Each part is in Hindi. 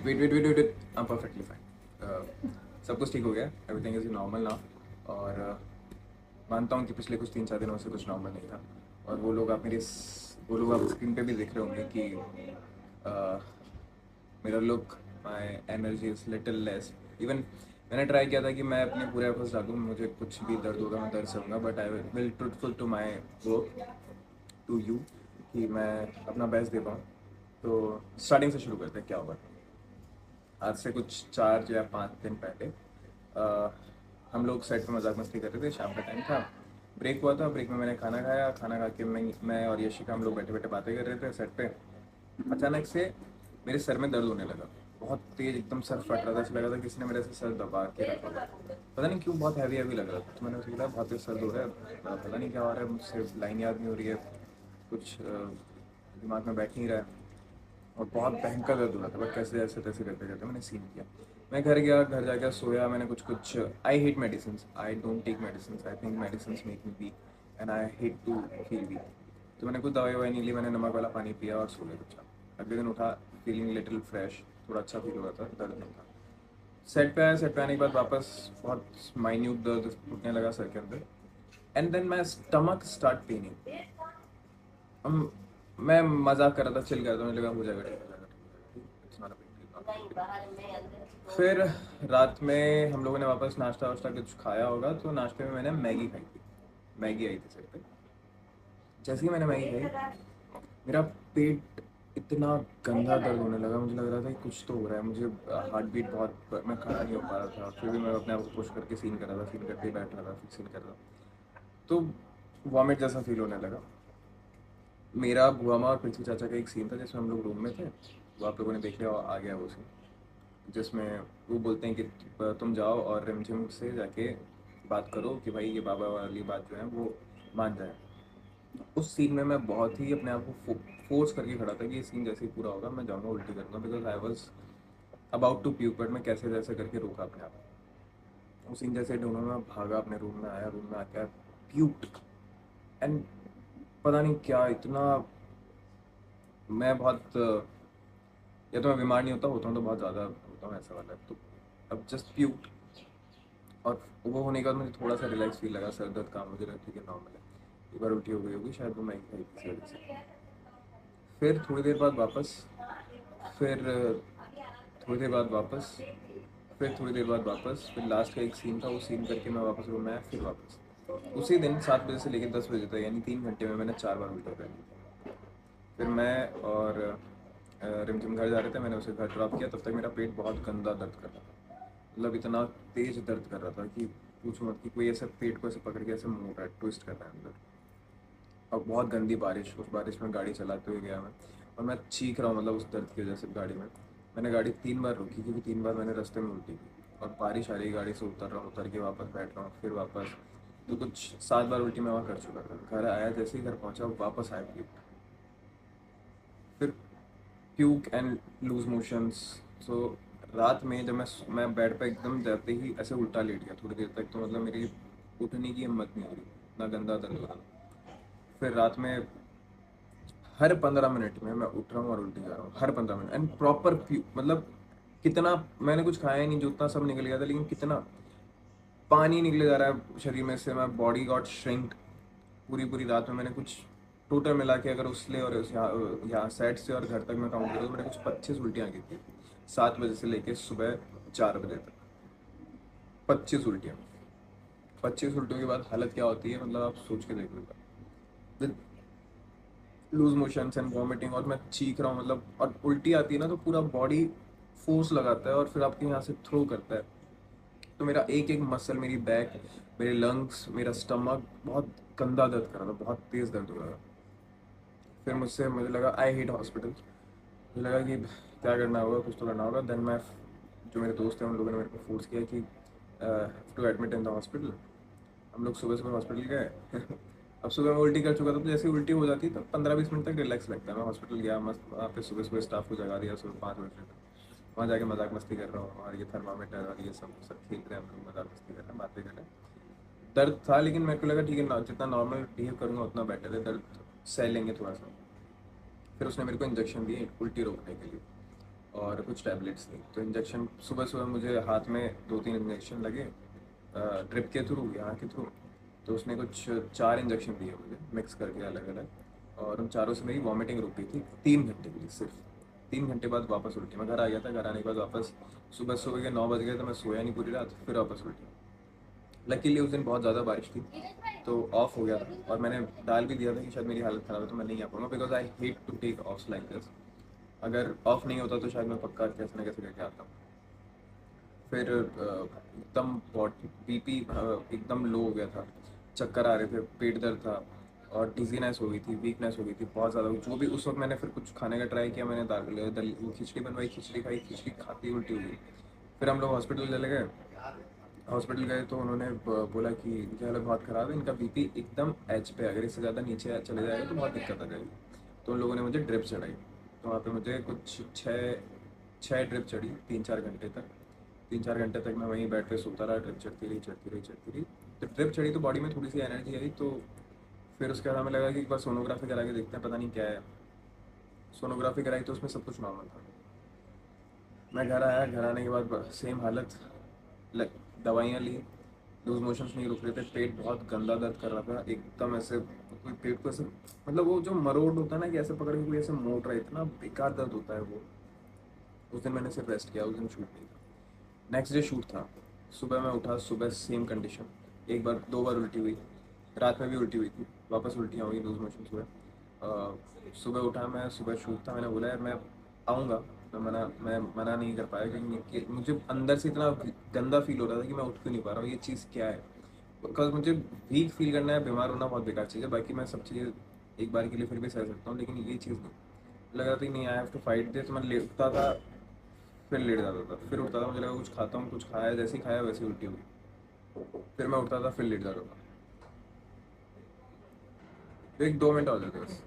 Wait wait wait wait wait, I am perfectly fine. सब कुछ ठीक हो गया, एवरीथिंग इज नॉर्मल नाउ। और मानता हूँ कि पिछले कुछ 3-4 दिनों से कुछ नॉर्मल नहीं था। और वो लोग आप स्क्रीन पे भी देख रहे होंगे कि uh, मेरा look, my energy is little less. Even मैंने ट्राई किया था कि मैं अपने पूरे एफर्ट्स डालूँ, मुझे कुछ भी दर्द होगा मैं दर्द से होऊंगा, but I will truthful to my work, to you, कि मैं अपना बेस्ट दे पाऊँ। तो स्टार्टिंग से शुरू करते हैं क्या होगा। आज से कुछ 4 या 5 दिन पहले हम लोग सेट पे मजाक मस्ती कर रहे थे, शाम का टाइम था, ब्रेक हुआ था। ब्रेक में मैंने खाना खाया, खाना खा के मैं और यशिका हम लोग बैठे बैठे बातें कर रहे थे सेट पे। अचानक से मेरे सर में दर्द होने लगा, बहुत तेज, एकदम सर फट रहा था, ऐसा लग रहा था किसी ने मेरे से सर दबा के रखा हुआ। पता नहीं क्यों बहुत हैवी हैवी लग रहा था, तो मैंने उसे कहा बहुत तेज सर हो रहा है, पता नहीं क्या हो रहा है, मुझसे लाइन याद नहीं हो रही है, कुछ दिमाग में बैठ नहीं रहा है। और बहुत भयंकर दर्द हो रहा था, बट कैसे ऐसे तैसे करते करते मैंने सीन किया। मैं घर गया, घर जाकर सोया, मैंने कुछ कुछ I hate medicine, I don't take medicine, I think medicine make me weak and I hate to feel weak. तो मैंने कुछ दवाई ववाई नहीं ली, मैंने नमक वाला पानी पिया और सो गया चुपचाप। अगले दिन उठा, फीलिंग लिटिल फ्रेश, थोड़ा अच्छा फील हो रहा था, दर्द नहीं था। सेट पे आया, सेट पे आने के बाद वापस बहुत माइन्यूट दर्द उठने लगा सर के अंदर, and then my stomach start paining. हम मैं मजाक कर रहा था, चिल कर रहा था, मुझे लगा हो जाएगा, ठीक हो जाएगा, ठीक हो जाएगा, It's not a big deal, not a big deal। फिर रात में हम लोगों ने वापस नाश्ता वाश्ता कुछ खाया होगा, तो नाश्ते में मैंने मैगी खाई थी। मैगी आई थी सर पे। जैसे ही मैंने मैगी खाई, मेरा पेट इतना गंदा दर्द होने लगा, मुझे लग रहा था कि कुछ तो हो रहा है। मुझे हार्ट बीट बहुत, मैं खड़ा नहीं हो पा रहा था, फिर भी मैं अपने आप को पुश करके सीन कर रहा था, सीन करके बैठ रहा था, फिर सीन कर रहा था। तो वॉमिट जैसा फील होने लगा। मेरा बुआ माँ और पृथ्वी चाचा का एक सीन था जिसमें हम लोग रूम में थे, वो आप लोगों ने देख लिया, आ गया वो सीन, जिसमें वो बोलते हैं कि तुम जाओ और रिमझिम से जाके बात करो कि भाई ये बाबा वाली बात जो है वो मान जाए। उस सीन में मैं बहुत ही अपने आप को फोर्स करके खड़ा था कि ये सीन जैसे ही पूरा होगा मैं जाऊँगा उल्टी करूँगा, because I was about to puke, but मैं कैसे जैसे करके रोका अपने आप को। उस सीन जैसे ढूंढा, मैं भागा अपने रूम में आया, रूम में आकर प्यूक्ड। एंड पता नहीं क्या इतना, मैं बहुत या तो मैं बीमार नहीं होता, होता हूँ तो बहुत ज़्यादा होता हूँ ऐसा वाला, तो अब जस्ट प्यूक्ड। और वो होने के बाद मुझे थोड़ा सा रिलैक्स फील लगा, सर दर्द काम मुझे लगा ठीक है, नॉर्मल है, एक बार उल्टी हो गई होगी शायद, वो मैं खाई किसी वजह से। फिर थोड़ी देर बाद वापस, फिर थोड़ी देर बाद वापस, फिर थोड़ी देर बाद वापस, फिर लास्ट का एक सीन था, वो सीन करके मैं वापस रूम में आया, फिर वापस उसी दिन 7 बजे से लेकर 10 बजे तक, यानी 3 घंटे में मैंने 4 बार उल्टा कर ली। फिर मैं और रिमझिम घर जा रहे थे, मैंने उसे घर ड्रॉप किया, तब तक मेरा पेट बहुत गंदा दर्द कर रहा था, मतलब इतना तेज दर्द कर रहा था कि पूछो मत, कि कोई ऐसे पेट को ऐसे पकड़ के ऐसे मोड़ रहा है, ट्विस्ट कर रहा है अंदर। और बहुत गंदी बारिश, उस बारिश में गाड़ी चलाते हुए गया मैं, और मैं चीख रहा हूँ, मतलब उस दर्द की वजह से गाड़ी में। मैंने गाड़ी 3 बार रोकी, क्योंकि 3 बार मैंने रास्ते में उल्टी की, और बारिश आ रही, गाड़ी से उतर रहा हूँ, उतर के वापस बैठ रहा हूँ, फिर वापस, तो कुछ 7 बार उल्टी मैं वहाँ कर चुका था। घर आया, जैसे ही घर पहुँचा वापस आया प्यूक, फिर प्यूक एंड लूज मोशंस। सो रात में जब मैं बेड पे एकदम जाते ही ऐसे उल्टा लेट गया थोड़ी देर तक, तो मतलब मेरी उठने की हिम्मत नहीं हो रही, इतना गंदा दर्द हो रहा था। फिर रात में हर 15 मिनट में मैं उठ रहा हूँ और उल्टी जा रहा हूँ, हर 15 मिनट, एंड प्रॉपर मतलब कितना, मैंने कुछ खाया ही नहीं, जो उतना सब निकल गया था, लेकिन कितना पानी निकले जा रहा है शरीर में से, मैं बॉडी गॉट श्रिंक्ड। पूरी पूरी रात में मैंने कुछ टोटल मिला के, अगर उसले और यहाँ सेट से और घर तक मैं काउंट करूँ, तो मैंने कुछ 25 उल्टियाँ की थी, 7 बजे से लेके सुबह 4 बजे तक। 25 उल्टियाँ। 25 उल्टियों के बाद हालत क्या होती है, मतलब आप सोच के देख लो, लूज मोशंस एंड वॉमिटिंग, और मैं चीख रहा हूँ, मतलब, और उल्टी आती है ना तो पूरा बॉडी फोर्स लगाता है और फिर आपके यहाँ से थ्रो करता है। तो मेरा एक एक मसल, मेरी बैक, मेरे लंग्स, मेरा स्टमक बहुत गंदा दर्द कर रहा था, बहुत तेज़ दर्द हो रहा था। फिर मुझे लगा आई हेट हॉस्पिटल, मुझे लगा कि क्या करना होगा, कुछ तो करना होगा। देन मैं, जो मेरे दोस्त हैं उन लोगों ने मेरे को फोर्स किया कि to admit in the hospital. हम लोग सुबह सुबह हॉस्पिटल गए। अब सुबह मैं उल्टी कर चुका था, तो जैसे उल्टी हो जाती तो 15-20 मिनट तक रिलैक्स लगता है। मैं हॉस्पिटल गया, मस्त वहाँ पे सुबह सुबह स्टाफ को जगा दिया, सुबह 5 बजे तक वहाँ जाके मजाक मस्ती कर रहा हूँ, और ये थर्मामीटर और ये सब सब खेल रहे हैं हम लोग, मजाक मस्ती कर रहे हैं, बातें कर रहे हैं। दर्द था, लेकिन मेरे को लगा ठीक है, जितना नॉर्मल बिहेव करूँगा उतना बेटर है, दर्द सह लेंगे थोड़ा सा। फिर उसने मेरे को इंजेक्शन दिए उल्टी रोकने के लिए। और कुछ टैबलेट्स थी। तो इंजेक्शन सुबह सुबह मुझे हाथ में 2-3 इंजेक्शन लगे ड्रिप के थ्रू, यहाँ के थ्रू। तो उसने कुछ 4 इंजेक्शन दिए मुझे मिक्स करके अलग अलग, और उन चारों से मेरी वॉमिटिंग रुक गई थी 3 घंटे के लिए सिर्फ। 3 घंटे बाद वापस उल्टी। मैं घर आ गया था, घर आने के बाद वापस सुबह सुबह के 9 बज गए, तो मैं सोया नहीं पूरी रात, फिर वापस उल्टी। लकीली उस दिन बहुत ज़्यादा बारिश थी तो ऑफ हो गया था, और मैंने डाल भी दिया था कि शायद मेरी हालत ख़राब है तो मैं नहीं आ पाऊँगा, because I hate to take off like this. अगर ऑफ नहीं होता तो शायद मैं पक्का कैसे ना कैसे करके आता। फिर एकदम बीपी एकदम लो हो गया था, चक्कर आ रहे थे, पेट दर्द था, और डिजीनेस हो गई थी, वीकनेस हो गई थी बहुत ज़्यादा। जो भी उस वक्त मैंने फिर कुछ खाने का ट्राई किया, मैंने दाल वो खिचड़ी बनवाई, खिचड़ी खाई, खिचड़ी खाती उल्टी हुई। फिर हम लोग हॉस्पिटल चले गए। हॉस्पिटल गए तो उन्होंने बोला कि इनकी हालत बहुत ख़राब है, इनका बीपी एकदम एच पे है, अगर इससे ज़्यादा नीचे चले जाएगा तो बहुत दिक्कत आ जाएगी। तो उन लोगों ने मुझे ड्रिप चढ़ाई। तो वहाँ पे मुझे कुछ छः छः ड्रिप चढ़ी 3-4 घंटे तक। 3-4 घंटे तक मैं वहीं बेड पे सोता रहा, ड्रिप चढ़ती रही चढ़ती रही चढ़ती रही। तो ड्रिप चढ़ी तो बॉडी में थोड़ी सी एनर्जी आई, तो फिर उसके बाद हमें लगा कि एक बार सोनोग्राफी करा के देखते हैं, पता नहीं क्या है। सोनोग्राफी कराई तो उसमें सब कुछ नॉर्मल था। मैं घर आया, घर आने के बाद सेम हालत, लग दवाइयाँ ली, लूज मोशंस नहीं रुक रहे थे, पेट बहुत गंदा दर्द कर रहा था एकदम ऐसे, कोई पेट को ऐसे, मतलब वो जो मरोड़ होता है ना कि ऐसे पकड़ के कोई ऐसे मोड़ रहा है, इतना बेकार दर्द होता है वो। उस दिन मैंने सिर्फ रेस्ट किया, उस दिन शूट नहीं था। नेक्स्ट डे शूट था। सुबह मैं उठा, सुबह सेम कंडीशन, एक बार 2 बार उल्टी हुई, रात में भी उल्टी हुई थी, वापस उल्टियाँ हुई, लूज मोशन हुए। सुबह उठा मैं, सुबह शूट था, मैंने बोला यार मैं आऊँगा। मैं मना नहीं कर पाया, क्योंकि मुझे अंदर से इतना गंदा फील हो रहा था कि मैं उठ क्यों नहीं पा रहा हूँ, ये चीज़ क्या है। बिकॉज मुझे वीक फील करना है, बीमार होना बहुत बेकार चीज़ है, बाकी मैं सब चीज़ें एक बार के लिए फिर भी सह सकता हूँ, लेकिन ये चीज़ नहीं। लग रहा था कि नहीं, I have to fight this. मैं लेटता था, फिर लेट जाता था, फिर उठता था, मुझे लगा कुछ खाता हूँ, कुछ खाया, जैसे ही खाया वैसे ही उल्टी हुई। फिर मैं उठता था, फिर लेट जाता था। 1-2 मिनट हो जाते बस।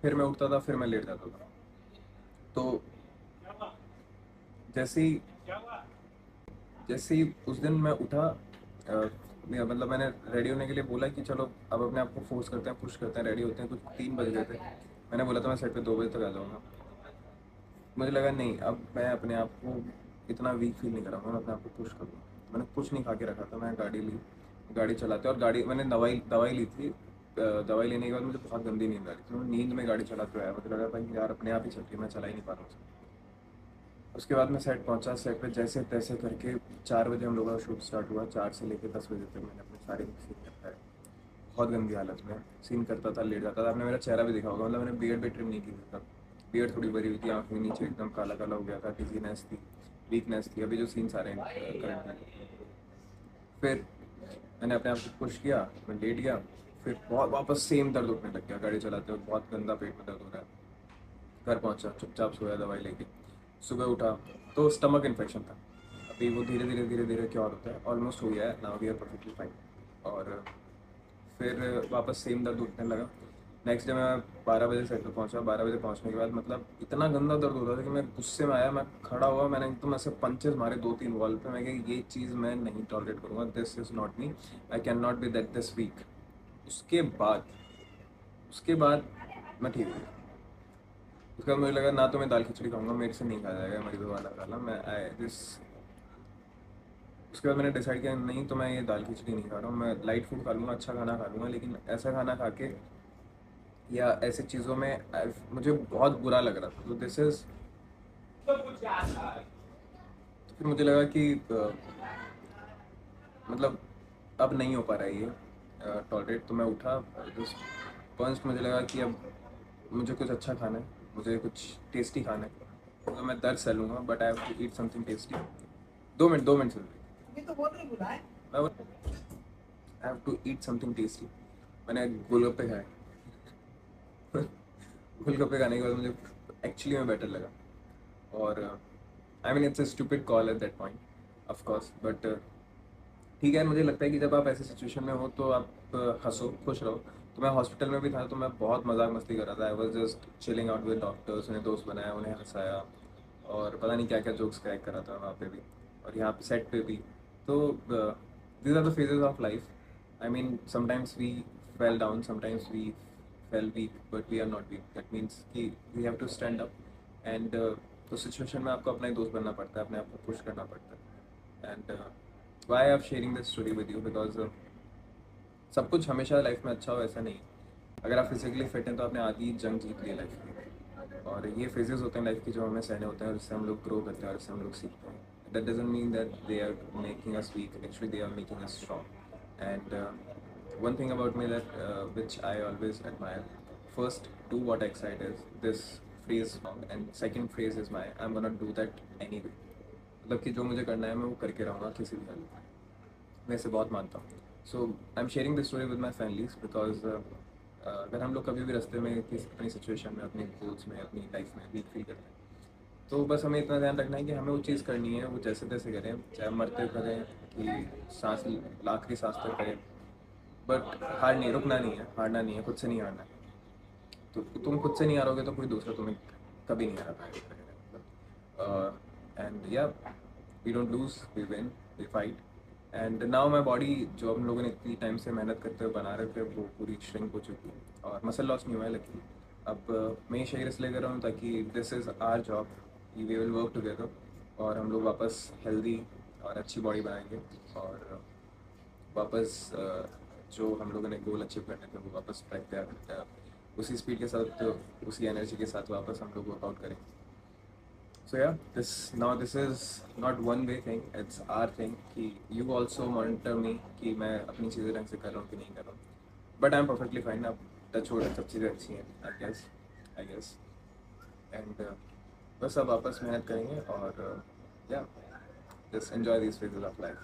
फिर मैं उठता था, फिर मैं लेट जाता था। तो जैसे ही जैसे ही उस दिन मैं उठा, मतलब मैंने रेडी होने के लिए बोला कि चलो अब अपने आप को फोर्स करते हैं, पुश करते हैं, रेडी होते हैं। कुछ 3 बज गए थे, मैंने बोला था मैं सेट पे 2 बजे तक आ जाऊँगा। मुझे लगा नहीं, अब मैं अपने आप को इतना वीक फील नहीं कराऊंगा, मैं अपने आप को पुश करूँगा। मैंने कुछ नहीं खा के रखा था, मैं गाड़ी ली, गाड़ी चलाते, और गाड़ी मैंने दवाई दवाई ली थी। दवाई लेने के बाद मुझे बहुत गंदी नींद आ रही थी, मैं नींद में गाड़ी चलाते हुए आया, मुझे लगा था कि यार अपने आप ही चल रही है, मैं चला ही नहीं पा रहा हूँ। उसके बाद मैं सेट पहुंचा, सेट पे जैसे तैसे करके 4 बजे हम लोग का शूट स्टार्ट हुआ। 4 से लेकर 10 बजे तक मैंने अपने सारे सीन करता है, बहुत गंदी हालत में सीन करता था, लेट जाता था। आपने मेरा चेहरा भी देखा होगा, मतलब मैंने बियर्ड भी ट्रिम नहीं की थी तब। बियर्ड थोड़ी बड़ी हुई थी, आँख में नीचे एकदम काला काला हो गया था, डिजीनेस थी, वीकनेस थी, अभी जो सीन सारे हैं करंट में। फिर मैंने अपने आप को पुश किया, मैं लेट गया। फिर बहुत वापस सेम दर्द उठने लग गया, गाड़ी चलाते हुए बहुत गंदा पेट में दर्द हो रहा है। घर पहुंचा, चुपचाप सोया दवाई लेके। सुबह उठा तो स्टमक इन्फेक्शन था। अभी वो धीरे धीरे धीरे धीरे क्योर होता है, ऑलमोस्ट हो गया है, now we are perfectly fine. और फिर वापस सेम दर्द उठने लगा। नेक्स्ट डे मैं 12 बजे सेट पर पहुंचा। 12 बजे पहुंचने के बाद मतलब इतना गंदा दर्द हो रहा था कि मैं गुस्से में आया, मैं खड़ा हुआ, मैंने एकदम ऐसे पंचेस मारे 2-3 वॉल पे। मैं कहा ये चीज़ मैं नहीं टॉलरेट करूँगा, this is not me, I can not be that this week. उसके बाद उसके बाद मैं ठीक हो गया। उसके बाद मुझे लगा ना तो मैं दाल खिचड़ी खाऊंगा, मेरे से नहीं खाया जाएगा मरीजों वाला खाना, मैं आई दिस। उसके बाद मैंने डिसाइड किया नहीं तो मैं ये दाल खिचड़ी नहीं खा रहा हूँ, मैं लाइट फूड खा लूँगा, अच्छा खाना खा लूँगा, लेकिन ऐसा खाना खा के या ऐसे चीज़ों में मुझे बहुत बुरा लग रहा था। तो दिस इज़, तो फिर मुझे लगा कि मतलब अब नहीं हो पा रहा है ये टॉलरेट। तो मैं उठा, फर्स्ट मुझे लगा कि अब मुझे कुछ अच्छा खाना है, मुझे कुछ टेस्टी खाना है। तो मैं दर्द सह लूँगा, but I have to eat something tasty. 2 minute से मैं I have to eat something tasty. मैंने गोलगप्पे खाए। गोलगप्पे खाने के बाद मुझे एक्चुअली में बेटर लगा। और I mean it's a stupid call at that point of course, but ठीक है। मुझे लगता है कि जब आप ऐसे सिचुएशन में हो तो आप हंसो, खुश रहो। तो मैं हॉस्पिटल में भी था, तो मैं बहुत मजाक मस्ती कर रहा था, I was just chilling out with doctors, उन्हें दोस्त बनाया, उन्हें हंसाया, और पता नहीं क्या क्या जोक्स क्रैक कर रहा था वहाँ पे भी, और यहाँ पे सेट पे भी। तो these are the phases of life. I mean, sometimes we fell down, sometimes we fell weak, but we are not weak. That means कि we have to stand up. And तो सिचुएशन में आपको अपना ही दोस्त बनना पड़ता है, अपने आप को पुश करना पड़ता है। And why I am sharing this story with you, because सब कुछ हमेशा लाइफ में अच्छा हो ऐसा नहीं है। अगर आप फिजिकली फिट हैं तो आपने आधी जंग जीत ली लाइफ की, और ये फेजेस होते हैं लाइफ के जो हमें सहने होते हैं, और जिससे हम लोग ग्रो करते हैं और जिससे हम लोग सीखते हैं। That doesn't mean that they are making us weak, actually they are making us strong. And one thing about me that which I always admire, first, do what excites this phrase wrong, and second phrase is my I'm gonna do that anyway। मतलब कि जो मुझे करना है मैं वो करके रहूँगा किसी भी हाल में। मैं इसे बहुत मानता हूँ। So I am sharing this story with my families because अगर हम लोग कभी भी रास्ते में किसी अपनी सिचुएशन में, अपनी गोल्स में, अपनी लाइफ में वीक फील करते हैं, तो बस हमें इतना ध्यान रखना है कि हमें वो चीज़ करनी है, वो जैसे तैसे करें, चाहे मरते करें कि सांस आखिरी सांस तक करें, बट हार नहीं, रुकना नहीं है, हारना नहीं है, खुद से नहीं हारना है। तो तुम खुद से नहीं हारोगे तो कोई दूसरा तुम्हें कभी नहीं हरा पाएगा। And yeah we don't lose, we win, we fight. And now my body, जो हम लोगों ने इतनी टाइम से मेहनत करते हुए बना रखे, वो पूरी श्रिंक हो चुकी है और मसल लॉस नहीं हुआ है लकीली। अब मैं ये शरीर इसलिए कर रहा हूँ ताकि this is our job, we will work together, और हम लोग वापस हेल्दी और अच्छी बॉडी बनाएंगे, और वापस जो हम लोगों ने गोल अचीव करने थे वो वापस ट्रैक पे आ, उसी स्पीड के साथ, उसी एनर्जी के साथ वापस हम लोग वर्कआउट करेंगे। So yeah this is not one way thing, it's our thing कि यू ऑल्सो मॉनिटर मी कि मैं अपनी चीज़ें ढंग से कर रहा हूँ कि नहीं कर रहा हूँ। But I am perfectly fine, अब टच हो, सब चीज़ें अच्छी हैं आई गेस। एंड बस अब वापस मेहनत करेंगे और या just enjoy this phases of life.